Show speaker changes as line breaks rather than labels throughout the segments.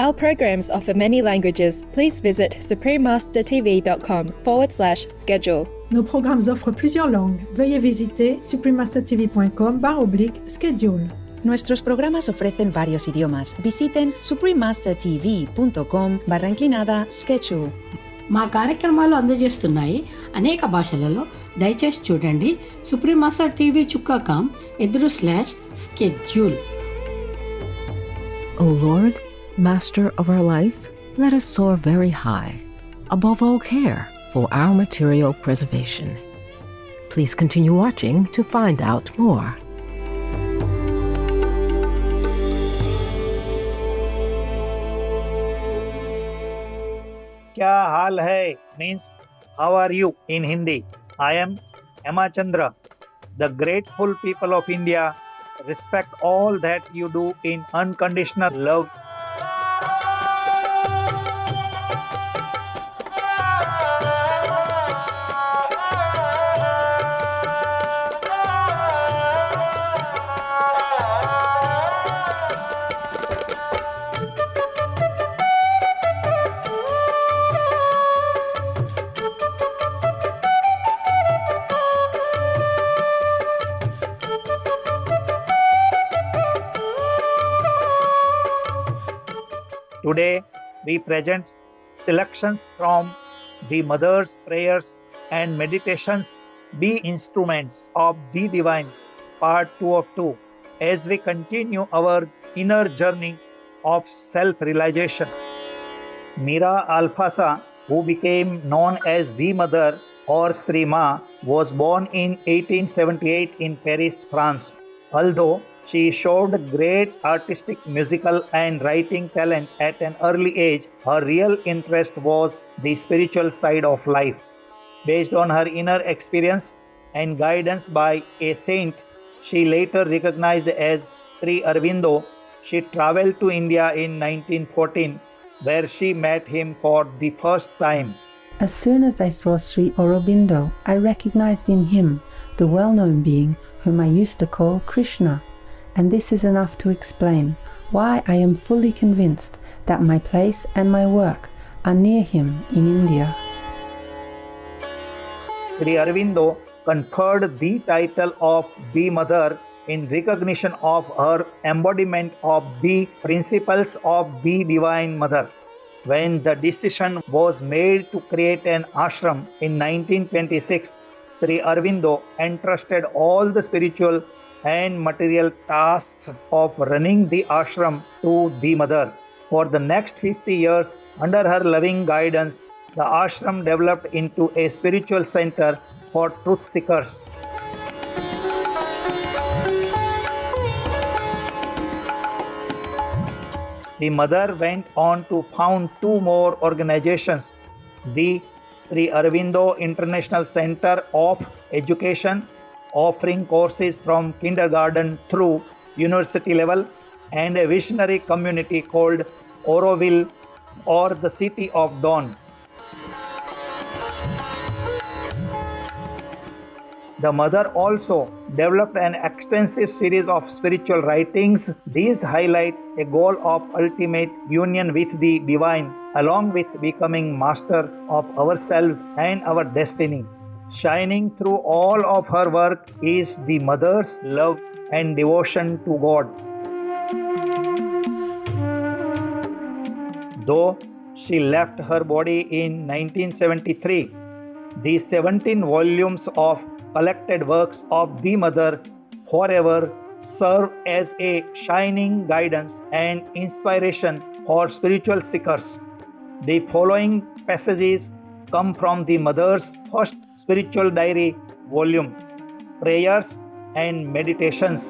Our programs offer many languages. Please visit suprememastertv.com/schedule.
Nos programmes offrent plusieurs langues. Veuillez visiter suprememastertv.com/schedule.
Nuestros programas ofrecen varios idiomas. Visiten suprememastertv.com/schedule.
మా కార్యక్రమాలు అందజేస్తున్నాయి అనేక భాషలలో. దయచేసి చూడండి suprememastertv.com/schedule.
O Lord, Master of our life, let us soar very high, above all care for our material preservation. Please continue watching to find out more.
क्या हाल है means how are you in Hindi. I am Emma Chandra. The grateful people of India respect all that you do in unconditional love. Today, we present selections from the Mother's Prayers and Meditations, Be Instruments of the Divine, Part 2 of 2, as we continue our inner journey of self-realization. Mira Alfasa, who became known as the Mother or Sri Ma, was born in 1878 in Paris, France. Although she showed great artistic, musical and writing talent at an early age, her real interest was the spiritual side of life. Based on her inner experience and guidance by a saint she later recognized as Sri Aurobindo, she traveled to India in 1914, where she met him for the first time.
As soon as I saw Sri Aurobindo, I recognized in him the well-known being whom I used to call Krishna. And this is enough to explain why I am fully convinced that my place and my work are near him in India.
Sri Aurobindo conferred the title of the Mother in recognition of her embodiment of the principles of the Divine Mother. When the decision was made to create an ashram in 1926, Sri Aurobindo entrusted all the spiritual and material tasks of running the ashram to the Mother. For the next 50 years, under her loving guidance, the ashram developed into a spiritual center for truth seekers. The Mother went on to found two more organizations, the Sri Aurobindo International Center of Education, offering courses from kindergarten through university level, and a visionary community called Auroville or the City of Dawn. The Mother also developed an extensive series of spiritual writings. These highlight a goal of ultimate union with the Divine, along with becoming master of ourselves and our destiny. Shining through all of her work is the Mother's love and devotion to God. Though she left her body in 1973, the 17 volumes of collected works of the Mother forever serve as a shining guidance and inspiration for spiritual seekers. The following passages come from the Mother's first spiritual diary volume, Prayers and Meditations.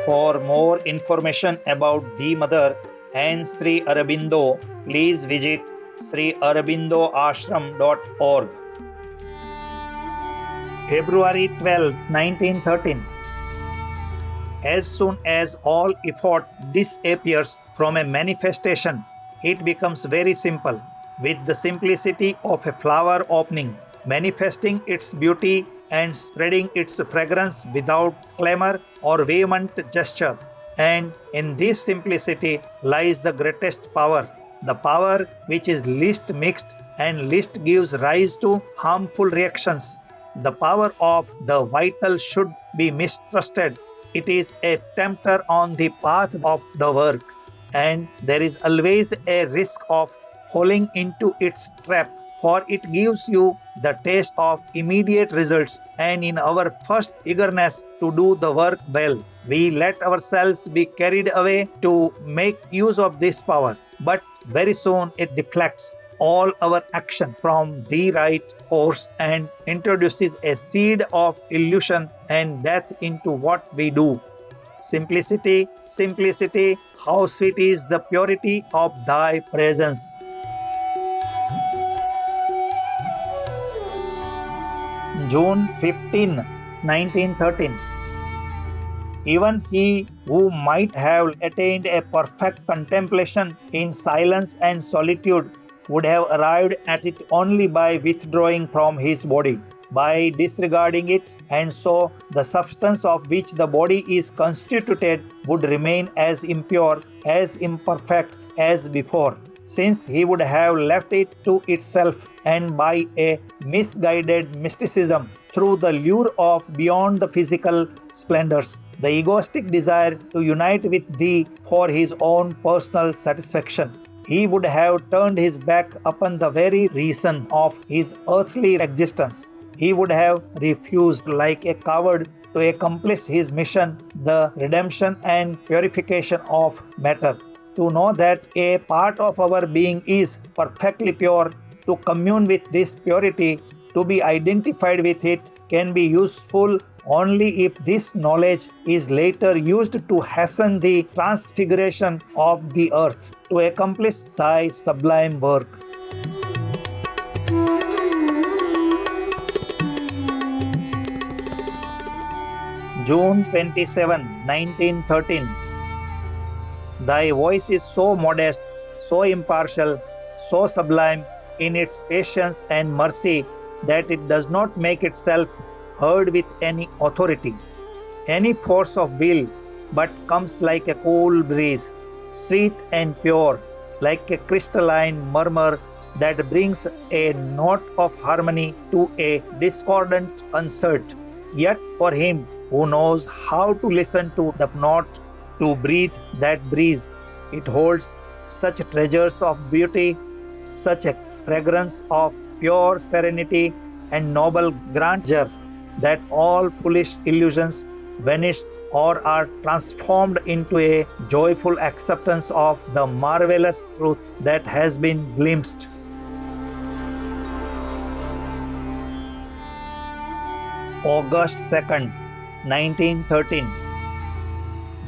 For more information about the Mother and Sri Aurobindo, please visit sriaurobindoashram.org. February 12, 1913. As soon as all effort disappears from a manifestation, it becomes very simple, with the simplicity of a flower opening, manifesting its beauty and spreading its fragrance without clamor or vehement gesture. And in this simplicity lies the greatest power, the power which is least mixed and least gives rise to harmful reactions. The power of the vital should be mistrusted. It is a tempter on the path of the work, and there is always a risk of falling into its trap, for it gives you the taste of immediate results, and in our first eagerness to do the work well, we let ourselves be carried away to make use of this power. But very soon it deflects all our action from the right course and introduces a seed of illusion and death into what we do. Simplicity, simplicity, how sweet is the purity of thy presence. June 15, 1913. Even he who might have attained a perfect contemplation in silence and solitude would have arrived at it only by withdrawing from his body, by disregarding it, and so the substance of which the body is constituted would remain as impure, as imperfect as before, since he would have left it to itself, and by a misguided mysticism, through the lure of beyond the physical splendors, the egoistic desire to unite with thee for his own personal satisfaction, he would have turned his back upon the very reason of his earthly existence. He would have refused, like a coward, to accomplish his mission, the redemption and purification of matter. To know that a part of our being is perfectly pure, to commune with this purity, to be identified with it, can be useful only if this knowledge is later used to hasten the transfiguration of the earth, to accomplish thy sublime work. June 27, 1913. Thy voice is so modest, so impartial, so sublime in its patience and mercy that it does not make itself heard with any authority, any force of will, but comes like a cool breeze, sweet and pure, like a crystalline murmur that brings a note of harmony to a discordant concert. Yet for him who knows how to listen to the note, to breathe that breeze, it holds such treasures of beauty, such a fragrance of pure serenity and noble grandeur, that all foolish illusions vanish or are transformed into a joyful acceptance of the marvelous truth that has been glimpsed. August 2nd, 1913.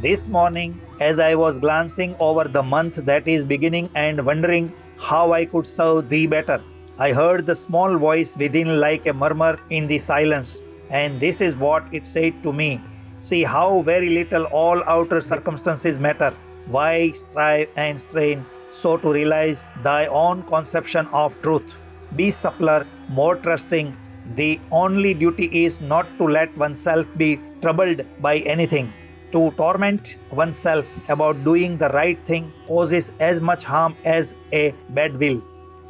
This morning, as I was glancing over the month that is beginning and wondering how I could serve thee better, I heard the small voice within like a murmur in the silence, and this is what it said to me: see how very little all outer circumstances matter. Why strive and strain so to realize thy own conception of truth? Be suppler, more trusting. The only duty is not to let oneself be troubled by anything. To torment oneself about doing the right thing causes as much harm as a bad will.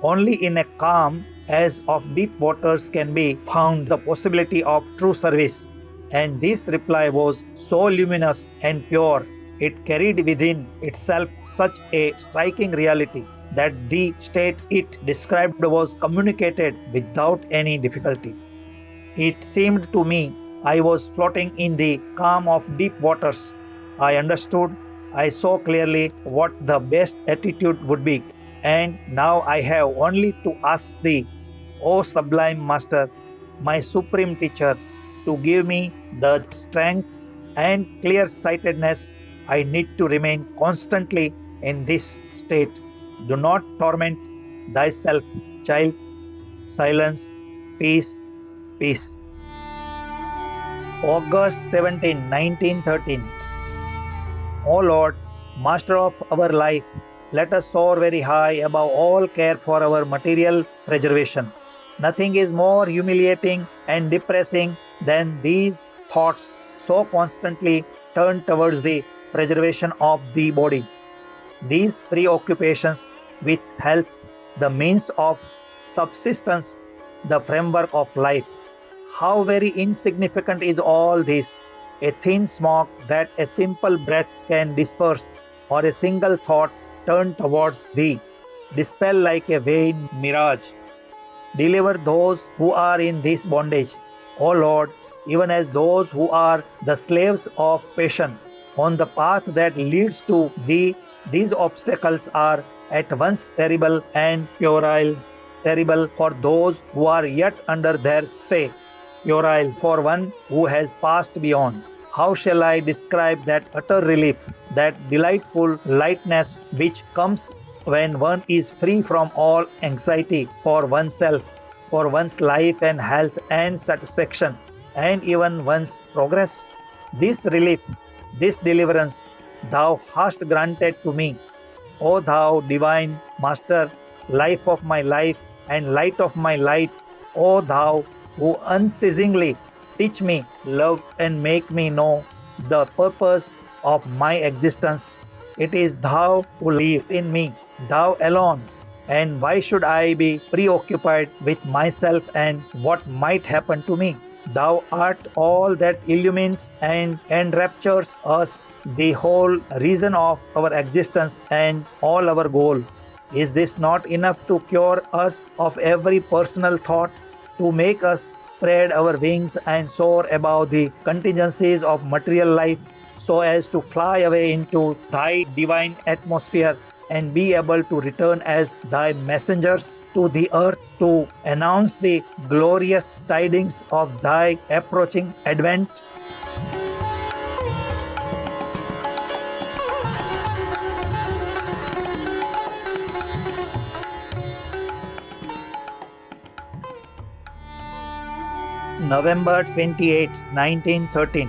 Only in a calm as of deep waters can be found the possibility of true service. And this reply was so luminous and pure, it carried within itself such a striking reality, that the state it described was communicated without any difficulty. It seemed to me I was floating in the calm of deep waters. I understood, I saw clearly what the best attitude would be. And now I have only to ask thee, O sublime Master, my supreme teacher, to give me the strength and clear-sightedness I need to remain constantly in this state. Do not torment thyself, child. Silence, peace, peace. August 17, 1913. O Lord, Master of our life, let us soar very high above all care for our material preservation. Nothing is more humiliating and depressing than these thoughts so constantly turned towards the preservation of the body. These preoccupations with health, the means of subsistence, the framework of life. How very insignificant is all this! A thin smoke that a simple breath can disperse, or a single thought turned towards thee, dispel like a vain mirage. Deliver those who are in this bondage, O Lord, even as those who are the slaves of passion. On the path that leads to thee, these obstacles are at once terrible and puerile. Terrible for those who are yet under their sway, puerile for one who has passed beyond. How shall I describe that utter relief, that delightful lightness which comes when one is free from all anxiety for oneself, for one's life and health and satisfaction, and even one's progress? This relief, this deliverance, thou hast granted to me, O thou divine Master, life of my life and light of my light, O thou who unceasingly teach me, love, and make me know the purpose of my existence. It is thou who live in me, thou alone. And why should I be preoccupied with myself and what might happen to me? Thou art all that illumines and enraptures us, the whole reason of our existence and all our goal. Is this not enough to cure us of every personal thought, to make us spread our wings and soar above the contingencies of material life, so as to fly away into thy divine atmosphere and be able to return as thy messengers to the earth to announce the glorious tidings of thy approaching advent? November 28, 1913.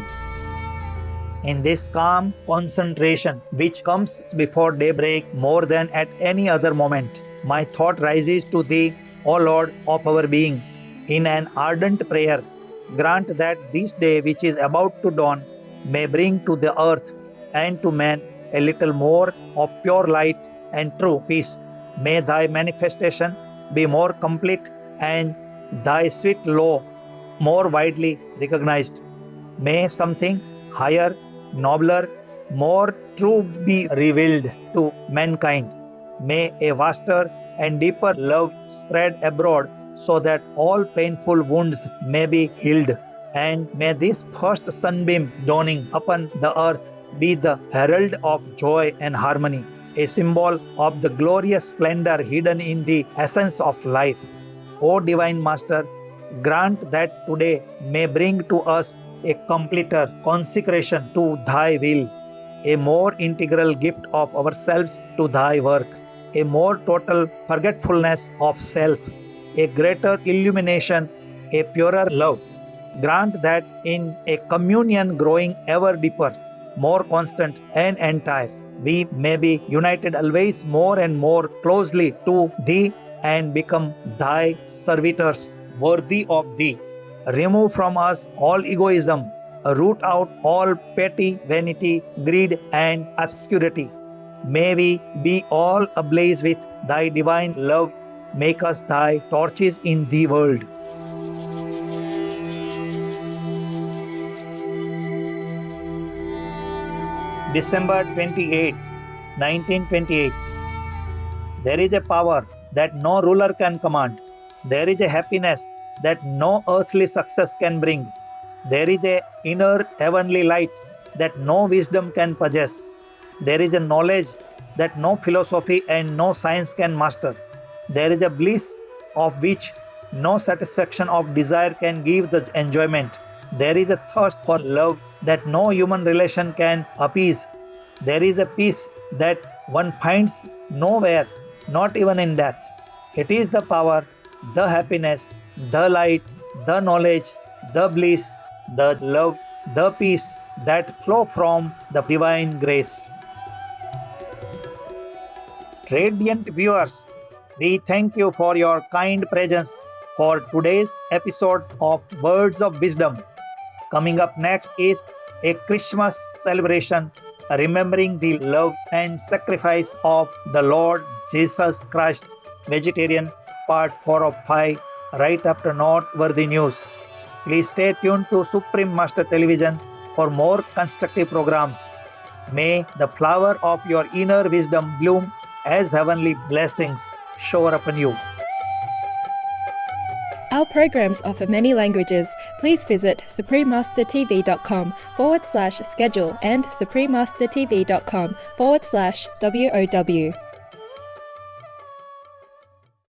In this calm concentration which comes before daybreak more than at any other moment, my thought rises to thee, O Lord of our being, in an ardent prayer. Grant that this day which is about to dawn may bring to the earth and to man a little more of pure light and true peace. May thy manifestation be more complete and thy sweet law more widely recognized. May something higher, nobler, more true be revealed to mankind. May a vaster and deeper love spread abroad so that all painful wounds may be healed. And may this first sunbeam dawning upon the earth be the herald of joy and harmony, a symbol of the glorious splendor hidden in the essence of life. O Divine Master, grant that today may bring to us a completer consecration to thy will, a more integral gift of ourselves to thy work, a more total forgetfulness of self, a greater illumination, a purer love. Grant that in a communion growing ever deeper, more constant and entire, we may be united always more and more closely to thee and become thy servitors, worthy of thee. Remove from us all egoism, root out all petty vanity, greed, and obscurity. May we be all ablaze with thy divine love. Make us thy torches in the world. December 28, 1928. There is a power that no ruler can command. There is a happiness that no earthly success can bring. There is a inner heavenly light that no wisdom can possess. There is a knowledge that no philosophy and no science can master. There is a bliss of which no satisfaction of desire can give the enjoyment. There is a thirst for love that no human relation can appease. There is a peace that one finds nowhere, not even in death. It is the power, the happiness, the light, the knowledge, the bliss, the love, the peace that flow from the divine grace. Radiant viewers, we thank you for your kind presence for today's episode of Words of Wisdom. Coming up next is a Christmas celebration remembering the love and sacrifice of the Lord Jesus Christ. Vegetarian, part 4 of 5, right after Noteworthy News. Please stay tuned to Supreme Master Television for more constructive programs. May the flower of your inner wisdom bloom as heavenly blessings shower upon you.
Our programs offer many languages. Please visit suprememastertv.com/schedule and suprememastertv.com/WOW.